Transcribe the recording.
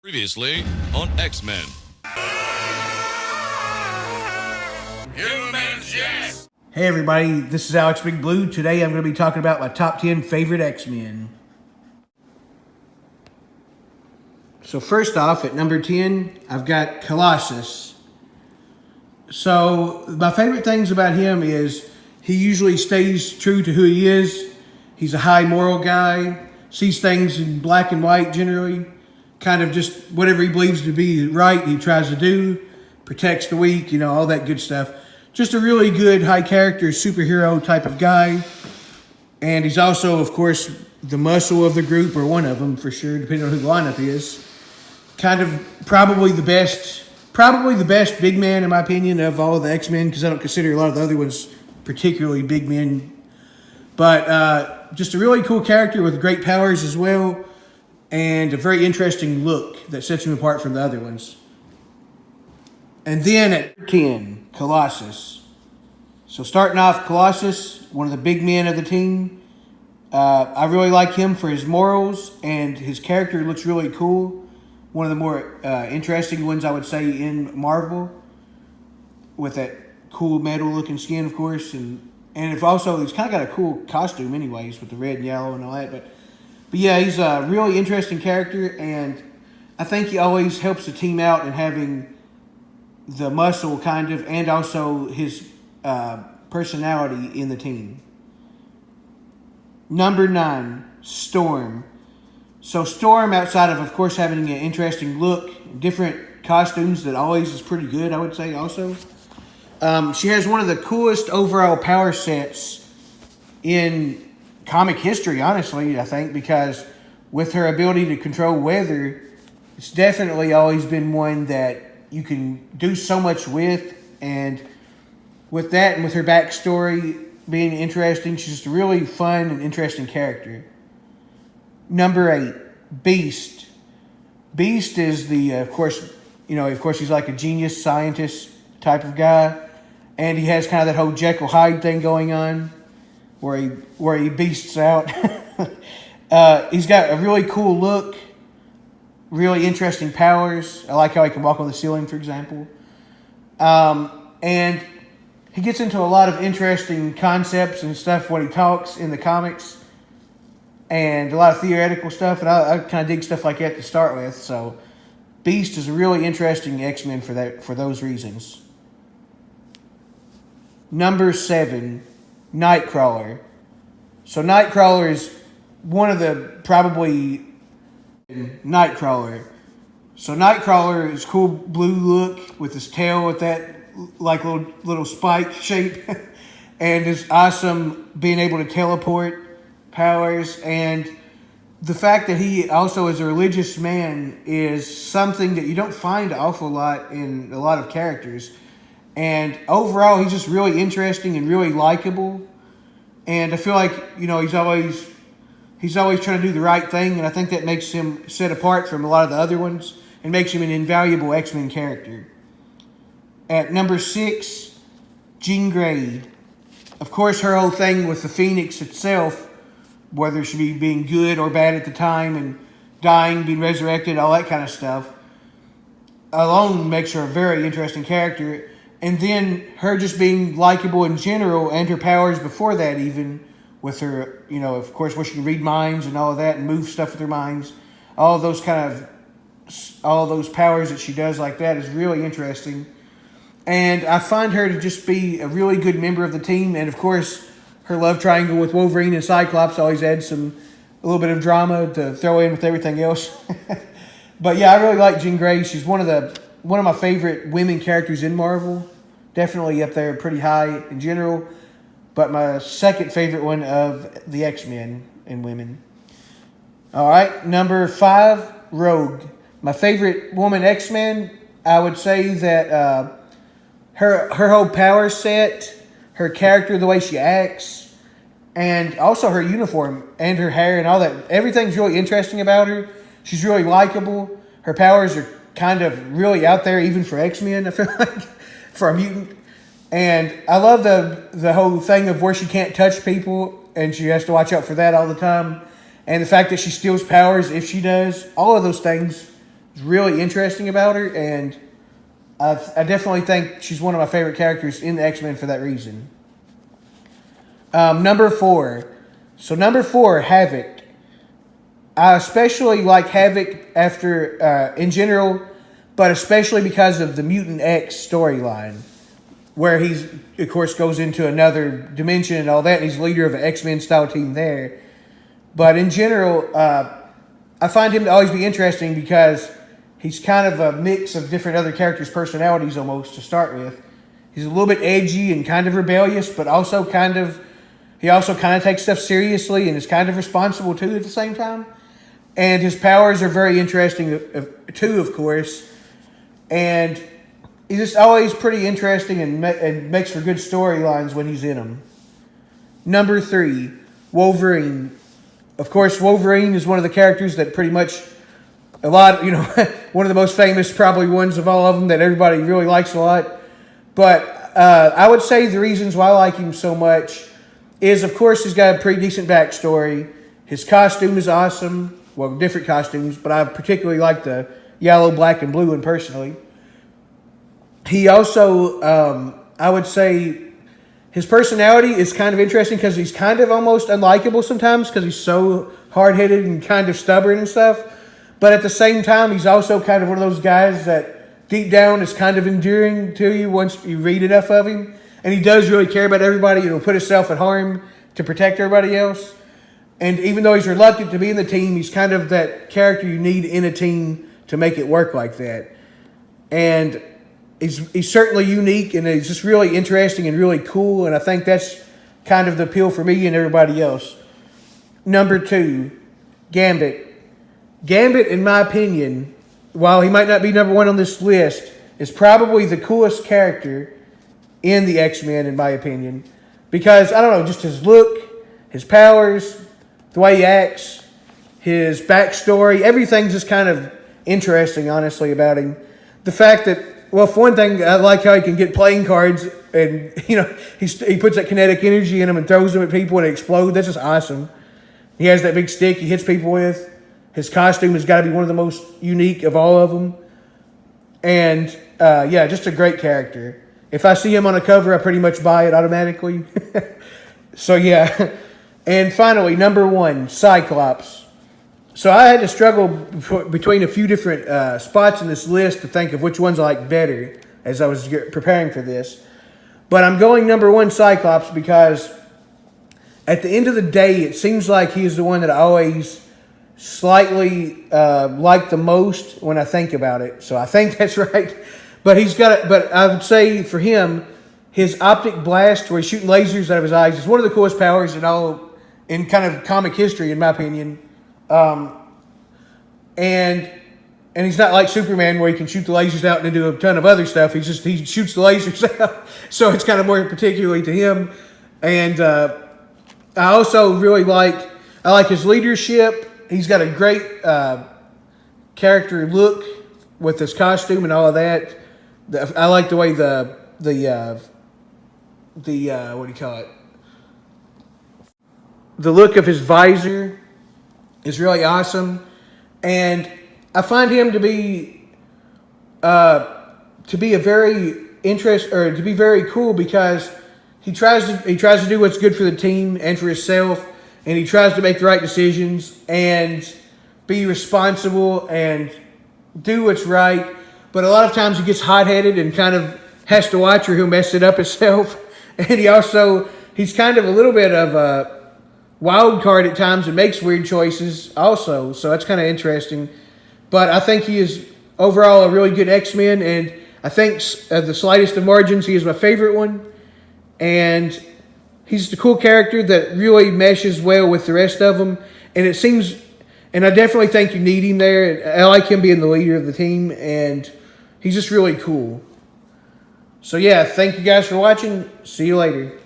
Previously on X-Men. Humans, yes! Hey everybody, this is Alex Big Blue. Today I'm going to be talking about my top 10 favorite X-Men. So first off, at number 10, I've got Colossus. So my favorite things about him is he usually stays true to who he is. He's a high moral guy, sees things in black and white generally. Kind of just whatever he believes to be right, he tries to do. Protects the weak, all that good stuff. Just a really good, high character, superhero type of guy. And he's also, of course, the muscle of the group, or one of them for sure, depending on who the lineup is. Kind of probably the best big man, in my opinion, of all of the X-Men, because I don't consider a lot of the other ones particularly big men. But just a really cool character with great powers as well, and a very interesting look that sets him apart from the other ones. And then at 10, Colossus. So starting off, Colossus, one of the big men of the team. I really like him for his morals, and his character looks really cool. One of the more interesting ones, I would say, in Marvel, with that cool metal-looking skin, of course, and if also he's kind of got a cool costume, anyways, with the red and yellow and all that. But yeah, he's a really interesting character, and I think he always helps the team out in having the muscle, kind of, and also his personality in the team. Number 9, Storm. So Storm, outside of course, having an interesting look, different costumes that always is pretty good, I would say, also. She has one of the coolest overall power sets in comic history, honestly, I think, because with her ability to control weather, it's definitely always been one that you can do so much with, and with that and with her backstory being interesting, she's just a really fun and interesting character. Number 8, Beast. Beast is of course, he's like a genius scientist type of guy, and he has kind of that whole Jekyll Hyde thing going on, where he beasts out. He's got a really cool look, really interesting powers. I like how he can walk on the ceiling, for example. And he gets into a lot of interesting concepts and stuff when he talks in the comics, and a lot of theoretical stuff, and I kind of dig stuff like that to start with. So Beast is a really interesting X-Men for those reasons. Number 7, Nightcrawler. So Nightcrawler is one of the probably Nightcrawler. So Nightcrawler is cool blue look with his tail with that like little spike shape, and is awesome being able to teleport powers, and the fact that he also is a religious man is something that you don't find an awful lot in a lot of characters. And overall, he's just really interesting and really likable. And I feel like, he's always trying to do the right thing, and I think that makes him set apart from a lot of the other ones and makes him an invaluable X-Men character. At number 6, Jean Grey. Of course, her whole thing with the Phoenix itself, whether she be being good or bad at the time and dying, being resurrected, all that kind of stuff, alone makes her a very interesting character. And then her just being likable in general, and her powers before that, even with her, of course, where she can read minds and all of that and move stuff with her minds, all those powers that she does like that is really interesting. And I find her to just be a really good member of the team, and of course, her love triangle with Wolverine and Cyclops always adds a little bit of drama to throw in with everything else. But yeah, I really like Jean Grey. She's one of my favorite women characters in Marvel. Definitely up there pretty high in general. But my second favorite one of the X-Men and women. All right, number 5, Rogue. My favorite woman X-Men, I would say that her whole power set, her character, the way she acts, and also her uniform and her hair and all that. Everything's really interesting about her. She's really likable. Her powers are kind of really out there, even for X-Men, I feel like, for a mutant. And I love the whole thing of where she can't touch people, and she has to watch out for that all the time. And the fact that she steals powers if she does. All of those things really interesting about her, and I definitely think she's one of my favorite characters in the X-Men for that reason. Number 4. So number 4, Havoc. I especially like Havoc after, in general, but especially because of the Mutant X storyline, where he's, of course, goes into another dimension and all that, and he's leader of an X-Men style team there. But in general, I find him to always be interesting because he's kind of a mix of different other characters' personalities almost to start with. He's a little bit edgy and kind of rebellious, but also he also kind of takes stuff seriously and is kind of responsible too at the same time. And his powers are very interesting too, of course. And he's just always pretty interesting and makes for good storylines when he's in them. Number 3, Wolverine. Of course, Wolverine is one of the characters that pretty much one of the most famous probably ones of all of them that everybody really likes a lot. But I would say the reasons why I like him so much is, of course, he's got a pretty decent backstory. His costume is awesome. Well, different costumes, but I particularly like the yellow, black, and blue one personally. He also, I would say, his personality is kind of interesting because he's kind of almost unlikable sometimes because he's so hard-headed and kind of stubborn and stuff. But at the same time, he's also kind of one of those guys that deep down is kind of endearing to you once you read enough of him. And he does really care about everybody and will put himself at harm to protect everybody else. And even though he's reluctant to be in the team, he's kind of that character you need in a team to make it work like that. And he's certainly unique, and he's just really interesting and really cool. And I think that's kind of the appeal for me and everybody else. Number 2, Gambit. Gambit, in my opinion, while he might not be number 1 on this list, is probably the coolest character in the X-Men, in my opinion. Because, I don't know, just his look, his powers, the way he acts, his backstory, everything's just kind of interesting, honestly, about him. The fact that, well, for one thing, I like how he can get playing cards and, he puts that kinetic energy in them and throws them at people and they explode. That's just awesome. He has that big stick he hits people with. His costume has got to be one of the most unique of all of them. And, just a great character. If I see him on a cover, I pretty much buy it automatically. So, yeah. And finally, number 1, Cyclops. So I had to struggle between a few different spots in this list to think of which ones I like better as I was preparing for this. But I'm going number 1, Cyclops, because at the end of the day, it seems like he is the one that I always slightly like the most when I think about it. So I think that's right. But but I would say for him, his optic blast, where he's shooting lasers out of his eyes, is one of the coolest powers in kind of comic history, in my opinion. And he's not like Superman where he can shoot the lasers out and do a ton of other stuff. He shoots the lasers out. So it's kind of more particularly to him. And I also really like his leadership. He's got a great character look with his costume and all of that. I like the way the what do you call it? The look of his visor is really awesome, and I find him to be very cool because he tries to do what's good for the team and for himself, and he tries to make the right decisions and be responsible and do what's right. But a lot of times he gets hot-headed and kind of has to watch or he'll mess it up himself. And he's kind of a little bit of a wild card at times and makes weird choices also. So that's kind of interesting. But I think he is overall a really good X-Men. And I think the slightest of margins, he is my favorite one. And he's the cool character that really meshes well with the rest of them. And I definitely think you need him there. I like him being the leader of the team. And he's just really cool. So yeah, thank you guys for watching. See you later.